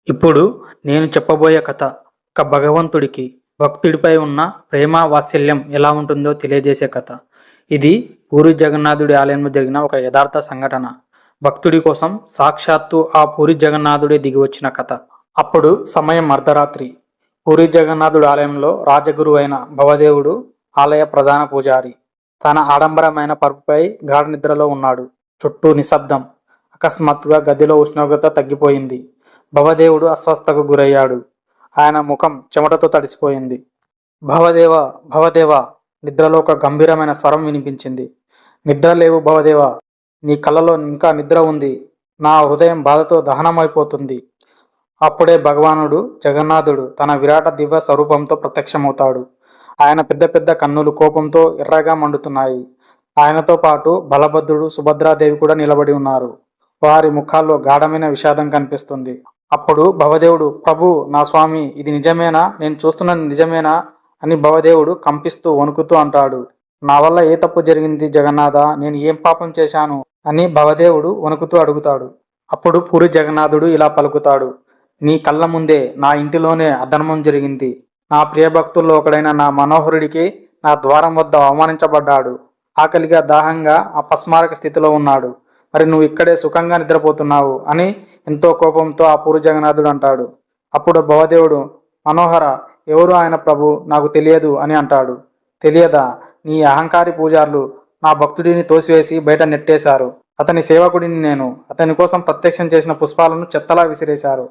ఇప్పుడు నేను చెప్పబోయే కథ ఒక భగవంతుడికి భక్తుడిపై ఉన్న ప్రేమ వాత్సల్యం ఎలా ఉంటుందో తెలియజేసే కథ. ఇది పూరి జగన్నాథుడి ఆలయంలో జరిగిన ఒక యథార్థ సంఘటన. భక్తుడి కోసం సాక్షాత్తు ఆ పూరి జగన్నాథుడే దిగివచ్చిన కథ. అప్పుడు సమయం అర్ధరాత్రి. పూరి జగన్నాథుడి ఆలయంలో రాజగురు అయిన భవదేవుడు ఆలయ ప్రధాన పూజారి తన ఆడంబరమైన పరుపుపై గాఢ నిద్రలో ఉన్నాడు. చుట్టూ నిశ్శబ్దం. అకస్మాత్తుగా గదిలో ఉష్ణోగ్రత తగ్గిపోయింది. భవదేవుడు అస్వస్థకు గురయ్యాడు. ఆయన ముఖం చెమటతో తడిసిపోయింది. భవదేవ భవదేవ నిద్రలో ఒక గంభీరమైన స్వరం వినిపించింది. నిద్ర లేవు భవదేవ, నీ కళ్ళలో ఇంకా నిద్ర ఉంది. నా హృదయం బాధతో దహనమైపోతుంది. అప్పుడే భగవానుడు జగన్నాథుడు తన విరాట దివ్య స్వరూపంతో ప్రత్యక్షమవుతాడు. ఆయన పెద్ద పెద్ద కన్నులు కోపంతో ఎర్రగా మండుతున్నాయి. ఆయనతో పాటు బలభద్రుడు సుభద్రాదేవి కూడా నిలబడి ఉన్నారు. వారి ముఖాల్లో గాఢమైన విషాదం కనిపిస్తుంది. అప్పుడు భవదేవుడు, ప్రభు, నా స్వామి, ఇది నిజమేనా? నేను చూస్తున్నది నిజమేనా అని భవదేవుడు కంపిస్తూ వణుకుతూ అంటాడు. నా వల్ల ఏ తప్పు జరిగింది జగన్నాథ? నేను ఏం పాపం చేశాను అని భవదేవుడు వణుకుతూ అడుగుతాడు. అప్పుడు పూరి జగన్నాథుడు ఇలా పలుకుతాడు. నీ కళ్ళ ముందే నా ఇంటిలోనే అధర్మం జరిగింది. నా ప్రియభక్తుల్లో ఒకడైన నా మనోహరుడికి నా ద్వారం వద్ద అవమానించబడ్డాడు. ఆకలిగా దాహంగా అపస్మారక స్థితిలో ఉన్నాడు. మరి నువ్వు ఇక్కడే సుఖంగా నిద్రపోతున్నావు అని ఎంతో కోపంతో ఆ పూరి జగన్నాథుడు అంటాడు. అప్పుడు భవదేవుడు, మనోహర, ఎవరు ఆయన ప్రభు? నాకు తెలియదు అని అంటాడు. తెలియదా? నీ అహంకారి పూజారులు నా భక్తుడిని తోసివేసి బయట నెట్టేశారు. అతని సేవకుడిని నేను. అతని కోసం ప్రత్యక్షం చేసిన పుష్పాలను చెత్తలా విసిరేశారు.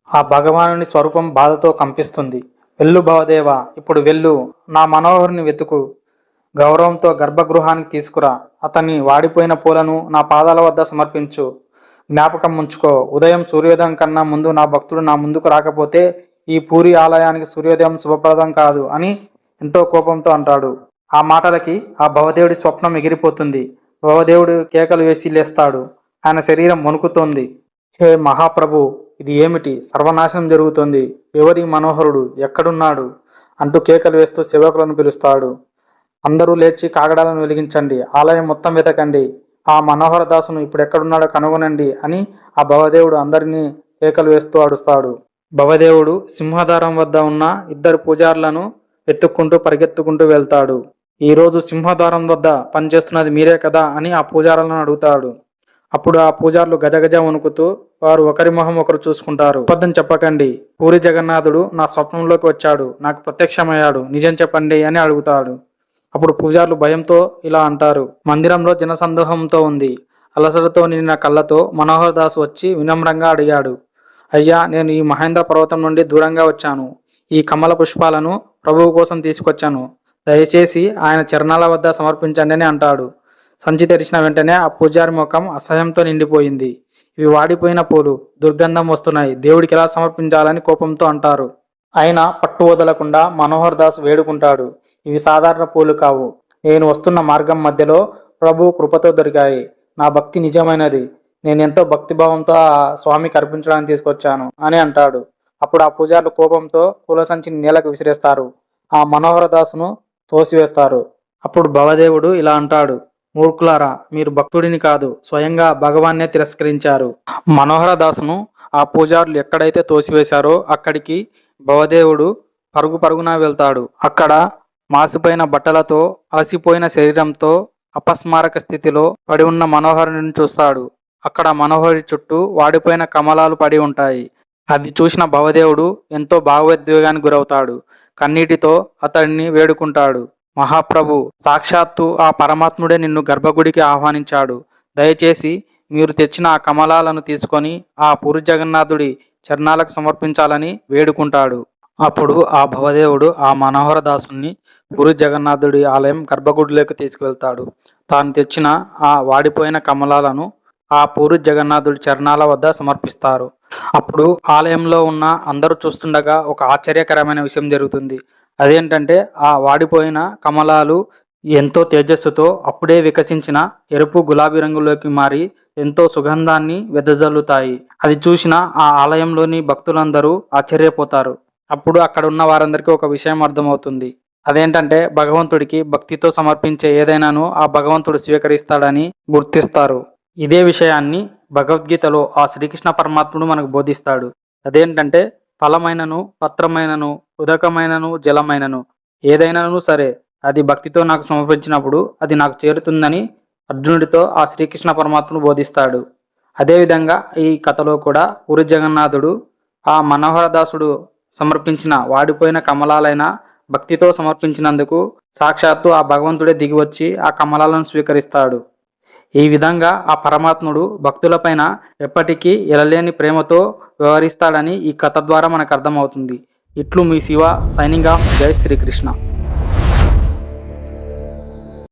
ఆ భగవానుని స్వరూపం బాధతో కంపిస్తుంది. వెళ్ళు భవదేవ, ఇప్పుడు వెళ్ళు. నా మనోహరుని వెతుకు. గౌరవంతో గర్భగృహానికి తీసుకురా. అతని వాడిపోయిన పూలను నా పాదాల వద్ద సమర్పించు. జ్ఞాపకం ఉంచుకో, ఉదయం సూర్యోదయం కన్నా ముందు నా భక్తుడు నా ముందుకు రాకపోతే ఈ పూరి ఆలయానికి సూర్యోదయం శుభప్రదం కాదు అని ఎంతో కోపంతో అంటాడు. ఆ మాటలకి ఆ భవదేవుడి స్వప్నం ఎగిరిపోతుంది. భవదేవుడు కేకలు వేసి లేస్తాడు. ఆయన శరీరం వణుకుతోంది. హే మహాప్రభు, ఇది ఏమిటి? సర్వనాశనం జరుగుతోంది. ఎవరి మనోహరుడు? ఎక్కడున్నాడు అంటూ కేకలు వేస్తూ సేవకులను పిలుస్తాడు. అందరూ లేచి కాగడాలను వెలిగించండి, ఆలయం మొత్తం వెతకండి, ఆ మనోహర దాసును ఇప్పుడు ఎక్కడున్నాడో కనుగొనండి అని ఆ భవదేవుడు అందరినీ కేకలు వేస్తూ అడుస్తాడు. భవదేవుడు సింహద్వారం వద్ద ఉన్న ఇద్దరు పూజారులను వెతుక్కుంటూ పరిగెత్తుకుంటూ వెళ్తాడు. ఈరోజు సింహద్వారం వద్ద పనిచేస్తున్నది మీరే కదా అని ఆ పూజారులను అడుగుతాడు. అప్పుడు ఆ పూజారులు గజగజ వణుకుతూ వారు ఒకరి మొహం ఒకరు చూసుకుంటారు. అబద్ధం చెప్పకండి, పూరి జగన్నాథుడు నా స్వప్నంలోకి వచ్చాడు, నాకు ప్రత్యక్షమయ్యాడు, నిజం చెప్పండి అని అడుగుతాడు. అప్పుడు పూజారులు భయంతో ఇలా అంటారు. మందిరంలో జనసందోహంతో ఉంది. అలసటతో నిండిన కళ్ళతో మనోహర్ దాస్ వచ్చి వినమ్రంగా అడిగాడు. అయ్యా, నేను ఈ మహేంద్ర పర్వతం నుండి దూరంగా వచ్చాను. ఈ కమల పుష్పాలను ప్రభువు కోసం తీసుకొచ్చాను. దయచేసి ఆయన చరణాల వద్ద సమర్పించండి అని అంటాడు. సంచి తెరిచిన వెంటనే ఆ పూజారి ముఖం అసహ్యంతో నిండిపోయింది. ఇవి వాడిపోయిన పూలు, దుర్గంధం వస్తున్నాయి, దేవుడికి ఎలా సమర్పించాలని కోపంతో అంటారు. అయినా పట్టు వదలకుండా మనోహర్ దాస్ వేడుకుంటాడు. ఇవి సాధారణ పూలు కావు. నేను వస్తున్న మార్గం మధ్యలో ప్రభు కృపతో దొరికాయి. నా భక్తి నిజమైనది. నేను ఎంతో భక్తిభావంతో ఆ స్వామికి అర్పించడానికి తీసుకొచ్చాను అని అంటాడు. అప్పుడు ఆ పూజారులు కోపంతో పూల సంచిని నేలకు విసిరేస్తారు. ఆ మనోహర దాసును తోసివేస్తారు. అప్పుడు భవదేవుడు ఇలా అంటాడు. మూర్ఖులారా, మీరు భక్తుడిని కాదు, స్వయంగా భగవాన్నే తిరస్కరించారు. మనోహర దాసును ఆ పూజారులు ఎక్కడైతే తోసివేశారో అక్కడికి భవదేవుడు పరుగు పరుగున వెళ్తాడు. అక్కడ మాసిపోయిన బట్టలతో, అలసిపోయిన శరీరంతో, అపస్మారక స్థితిలో పడి ఉన్న మనోహరుని చూస్తాడు. అక్కడ మనోహరి చుట్టూ వాడిపోయిన కమలాలు పడి ఉంటాయి. అది చూసిన భవదేవుడు ఎంతో భావోద్వేగానికి గురవుతాడు. కన్నీటితో అతడిని వేడుకుంటాడు. మహాప్రభు, సాక్షాత్తు ఆ పరమాత్ముడే నిన్ను గర్భగుడికి ఆహ్వానించాడు. దయచేసి మీరు తెచ్చిన ఆ కమలాలను తీసుకొని ఆ పూరి జగన్నాథుడి చరణాలకు సమర్పించాలని వేడుకుంటాడు. అప్పుడు ఆ భవదేవుడు ఆ మనోహర దాసుని పూరి జగన్నాథుడి ఆలయం గర్భగుడిలోకి తీసుకువెళ్తాడు. తాను తెచ్చిన ఆ వాడిపోయిన కమలాలను ఆ పూరి జగన్నాథుడి చరణాల వద్ద సమర్పిస్తారు. అప్పుడు ఆలయంలో ఉన్న అందరూ చూస్తుండగా ఒక ఆశ్చర్యకరమైన విషయం జరుగుతుంది. అదేంటంటే ఆ వాడిపోయిన కమలాలు ఎంతో తేజస్సుతో అప్పుడే వికసించిన ఎరుపు గులాబీ రంగులోకి మారి ఎంతో సుగంధాన్ని వెదజల్లుతాయి. అది చూసిన ఆ ఆలయంలోని భక్తులందరూ ఆశ్చర్యపోతారు. అప్పుడు అక్కడ ఉన్న వారందరికీ ఒక విషయం అర్థమవుతుంది. అదేంటంటే భగవంతుడికి భక్తితో సమర్పించే ఏదైనాను ఆ భగవంతుడు స్వీకరిస్తాడని గుర్తిస్తారు. ఇదే విషయాన్ని భగవద్గీతలో ఆ శ్రీకృష్ణ పరమాత్ముడు మనకు బోధిస్తాడు. అదేంటంటే ఫలమైనను, పత్రమైనను, ఉదకమైనను, జలమైనను ఏదైనాను సరే అది భక్తితో నాకు సమర్పించినప్పుడు అది నాకు చేరుతుందని అర్జునుడితో ఆ శ్రీకృష్ణ పరమాత్ముడు బోధిస్తాడు. అదేవిధంగా ఈ కథలో కూడా పూరి జగన్నాథుడు ఆ మనోహరదాసుడు సమర్పించిన వాడిపోయిన కమలాలైన భక్తితో సమర్పించినందుకు సాక్షాత్తు ఆ భగవంతుడే దిగివచ్చి ఆ కమలాలను స్వీకరిస్తాడు. ఈ విధంగా ఆ పరమాత్ముడు భక్తులపైన ఎప్పటికీ ఎలలేని ప్రేమతో వ్యవహరిస్తాడని ఈ కథ ద్వారా మనకు అర్థమవుతుంది. ఇట్లు మీ శివ, సైనింగ్ ఆఫ్. జై శ్రీకృష్ణ.